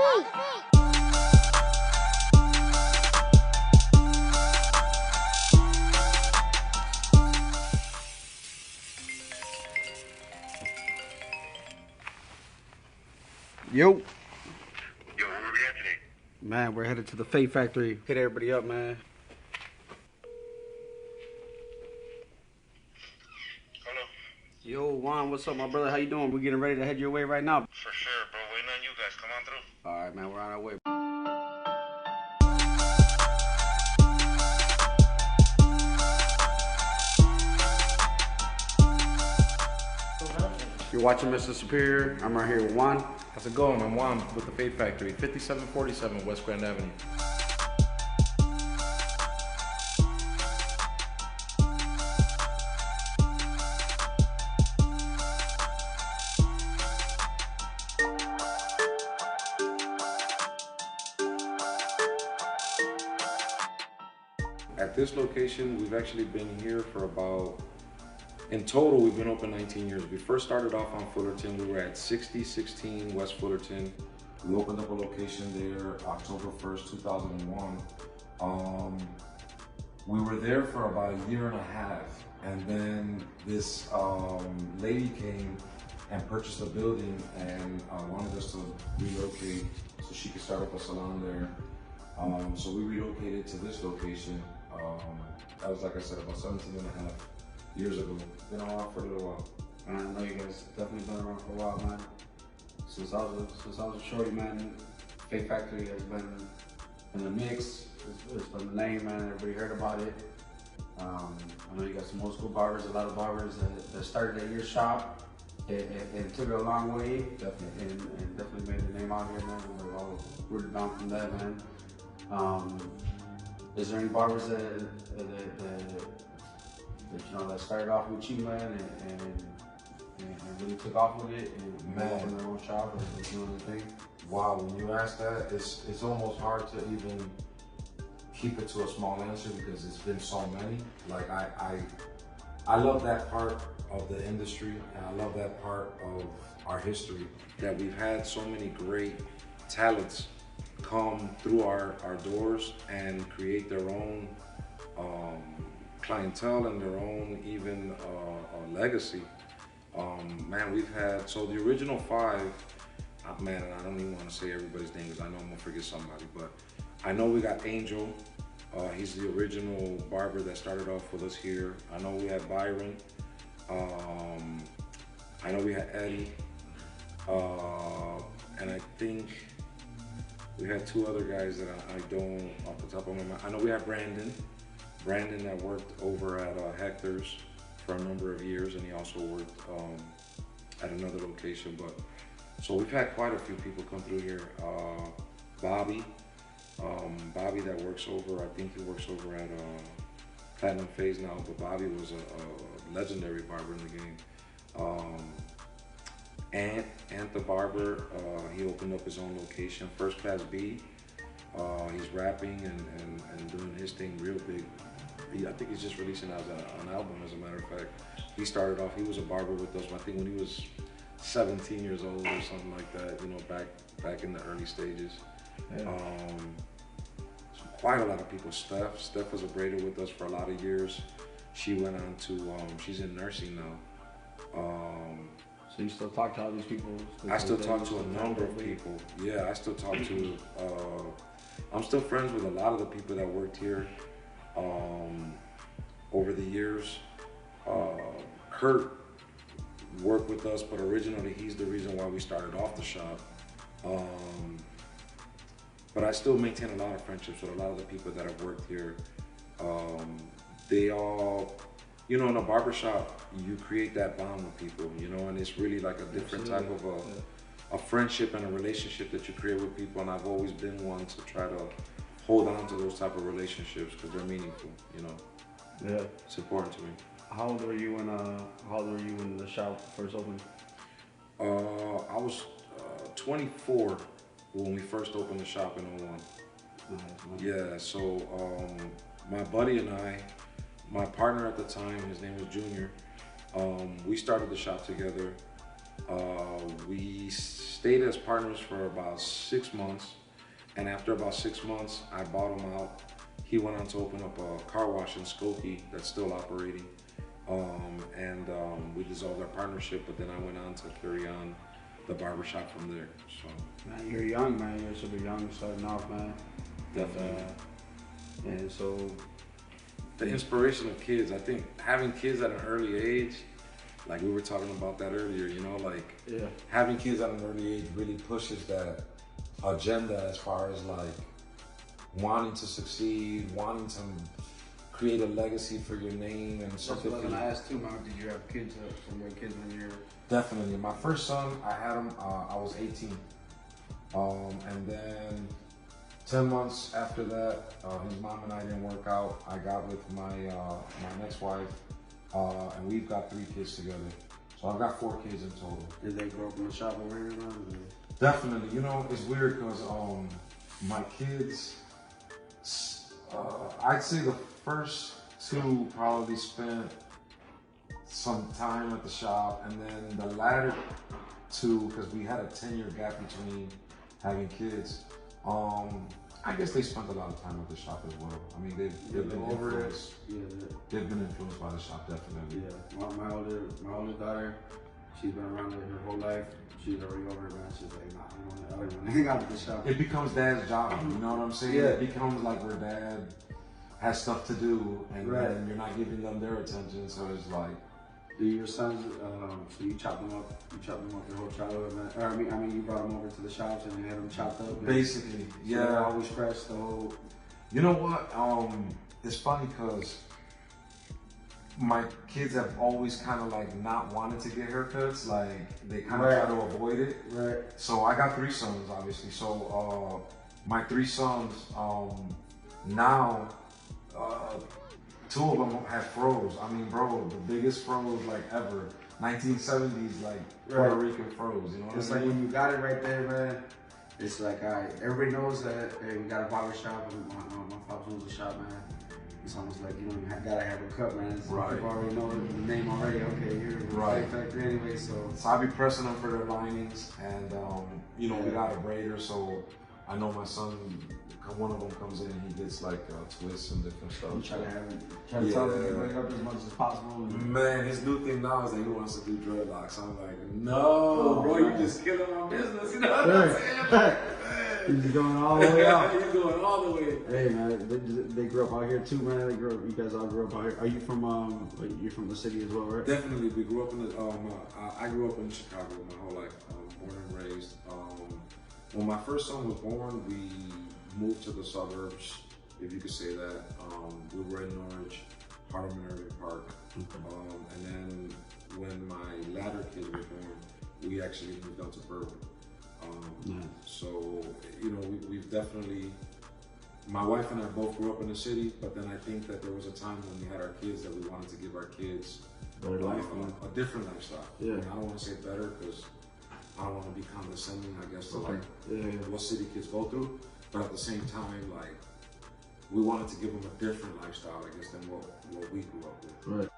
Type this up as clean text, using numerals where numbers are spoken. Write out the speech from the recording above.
Yo. Yo, where we at today? Man, we're headed to the Fadefactory. Hit everybody up, man. Hello. Yo, Juan, what's up, my brother? How you doing? We're getting ready to head your way right now. For sure, bro. Waiting on you guys. Come on through. All right, man, we're on our way. You're watching Mr. Superior. I'm right here with Juan. How's it going? I'm Juan with the Fadefactory, 5747 West Grand Avenue. At this location, we've actually been here for about, in total, we've been open 19 years. We first started off on Fullerton. We were at 6016 West Fullerton. We opened up a location there October 1st, 2001. We were there for about a year and a half. And then this lady came and purchased a building and wanted us to relocate so she could start up a salon there. So we relocated to this location. That was, like I said, about 17 and a half years ago. Been around for a little while. And I know you guys definitely been around for a while, man. Since I was a shorty, man, Fadefactory has been in the mix. It's been the name, man. Everybody heard about it. I know you got some old school barbers, a lot of barbers that started at your shop. It took it a long way, definitely, and definitely made the name out here, man. We're all rooted down from that, man. Is there any barbers that you know that started off with you, man, and really took off with it and opened their own shop or doing the thing? Wow, when you ask that, it's almost hard to even keep it to a small answer because it's been so many. Like I love that part of the industry and I love that part of our history, that we've had so many great talents come through our doors and create their own clientele and their own even legacy. Man, we've had, so the original five, man, and I don't even want to say everybody's name because I know I'm gonna forget somebody, but I know we got Angel. He's the original barber that started off with us here. I know we had Byron. I know we had Eddie. And I think we had two other guys that I don't off the top of my mind. I know we had Brandon that worked over at Hector's for a number of years, and he also worked at another location. But so we've had quite a few people come through here. Bobby that works over, I think he works over at Platinum Phase now, but Bobby was a legendary barber in the game. Ant the barber, he opened up his own location, First Class B. He's rapping and doing his thing real big. I think he's just releasing an album, as a matter of fact. He started off, he was a barber with us, I think when he was 17 years old or something like that, you know, back in the early stages. Yeah. So quite a lot of people. Steph was a braider with us for a lot of years. She went on to, she's in nursing now. So you still talk to all these people? I still talk to a number of people. Yeah, I still talk to, I'm still friends with a lot of the people that worked here over the years. Kurt worked with us, but originally he's the reason why we started off the shop. But I still maintain a lot of friendships with a lot of the people that have worked here. They all, you know, in a barbershop, you create that bond with people, you know, and it's really like a different type of a friendship and a relationship that you create with people. And I've always been one to try to hold on to those type of relationships because they're meaningful, you know. Yeah. It's important to me. How old were you when the shop first opened? I was 24 when we first opened the shop in 01. Nice. Yeah, so my buddy and I, my partner at the time, his name was Junior, we started the shop together. We stayed as partners for about 6 months, and after about 6 months, I bought him out. He went on to open up a car wash in Skokie that's still operating, and we dissolved our partnership. But then I went on to carry on the barbershop from there. So, man, you're young, man. You're super young, starting off, man. definitely. And so, The inspiration of kids, I think having kids at an early age, like we were talking about that earlier, you know, like yeah, having kids at an early age really pushes that agenda as far as like wanting to succeed, wanting to create a legacy for your name and that's something. what I was gonna ask too, man. Did you have kids? Some little kids when you're? Definitely. My first son, I had him, I was 18. And then 10 months after that, his mom and I didn't work out. I got with my next wife, and we've got 3 kids together. So I've got 4 kids in total. Did they grow up in the shop over here, man? Definitely. You know, it's weird because my kids, I'd say the first 2 probably spent some time at the shop, and then the latter 2, because we had a 10-year gap between having kids, I guess they spent a lot of time at the shop as well. I mean, they've been over it. influenced. Yeah, They've been influenced by the shop, definitely. yeah. My older daughter, she's been around it her whole life. She's already over it, man. She's like, nah, I don't want to hang out at the shop. It becomes dad's job, you know what I'm saying? Yeah. It becomes like where dad has stuff to do, and Right. then you're not giving them their attention, so it's like, Do your sons? So you chopped them up. You chopped them up your whole childhood, man. Or I mean, you brought them over to the shops and you had them chopped up. basically, So yeah. they're always fresh. The whole. You know what? It's funny because my kids have always kind of like not wanted to get haircuts. Like they kind of Right. try to avoid it. Right. So I got 3 sons, obviously. So my 3 sons now. 2 of them have fros. I mean, bro, the biggest fros like ever. 1970s, like Puerto Rican fros. You know what It's I like mean? when you got it right there, man. It's like, all right, everybody knows that. Hey, we got a barber shop. My father owns a shop, man. It's almost like you don't even gotta have a cut, man. It's Right. People already know the name already. Okay, you're Right. Fadefactory anyway, so. So I be pressing them for their linings, and you know we got a braider, so I know my son. One of them comes in, he gets like twists and different stuff. You try to tell them to bring it up as much as possible. Man, his new thing now is that he wants to do dreadlocks. I'm like, no, bro, you just killing my business. You know what I'm saying? He's going all the way out. You're going all the way. Hey man, they grew up out here too, man. You guys all grew up out here. Are you from you're from the city as well, right? Definitely, we grew up in the. I grew up in Chicago my whole life, born and raised. When my first son was born, we moved to the suburbs, if you could say that. We were in Norwich, Harlem and Irving Park. And then when my latter kids were born, we actually moved out to Berwick. So, you know, we've definitely, my wife and I both grew up in the city, but then I think that there was a time when we had our kids that we wanted to give our kids Better life, a different lifestyle. Yeah. And I don't want to say better because I don't want to be condescending, I guess, to like what city kids go through. But at the same time, like, we wanted to give them a different lifestyle, I guess, than what we grew up with. Right.